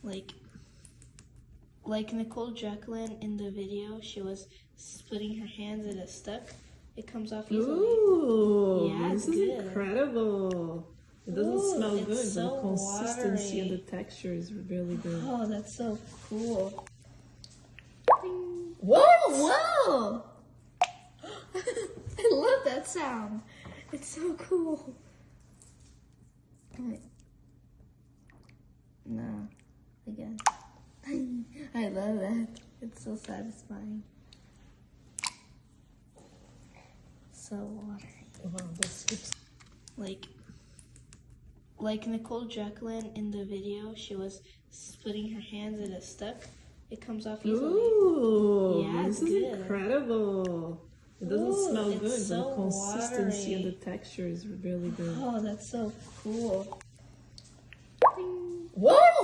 Like Nichole Jacklyne in the video, she was putting her hands and it stuck. It comes off easily. Ooh, yeah, this is good. incredible. It doesn't smell good, so but the consistency watery. and the texture is really good. Oh, that's so cool. What? Whoa! I love that sound. It's so cool. Wait. No, again. I love that. It's so satisfying. So watery. Wow, this is... Like Nichole Jacklyne in the video, she was putting her hands and it stuck. It comes off easily. Ooh, yeah, this is good. incredible. It doesn't smell good, so but the consistency watery. and the texture is really good. Oh, that's so cool. What?